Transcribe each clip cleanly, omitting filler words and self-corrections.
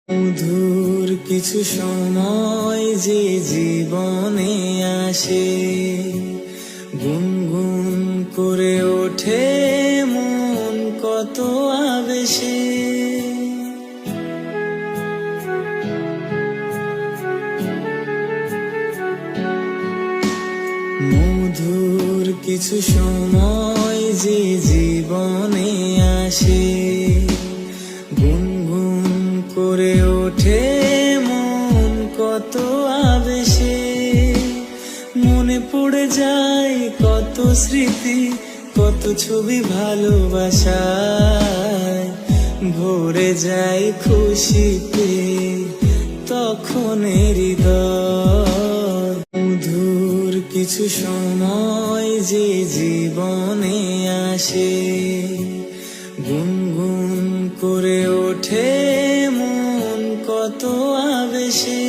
মধুর কিছু সময় যে জীবনে আসে, গুনগুন করে ওঠে মন কত আবেশে। মধুর কিছু সময় যে জীবনে আসে, গুনগুন করে ওঠে মন কত আবেশে। মনে পড়ে যায় কত স্মৃতি, কত ছবি ভালোবাসায়, ভরে যায় খুশিতে তখন হৃদয়। মধুর কিছু সময় যে জীবনে আসে, গুনগুন করে ওঠে মন কত আবেশে।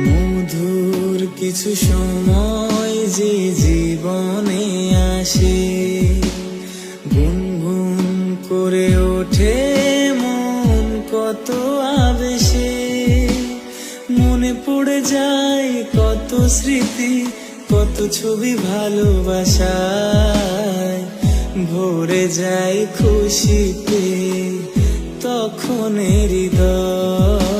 মধুর কিছু সময় যে জীবনে আসে, গুনগুন করে ওঠে মন কত আবেশে। মনে পড়ে যায় কত স্মৃতি, কত ছবি ভালোবাসায়, ভরে যায় খুশিতে তখন হৃদয়।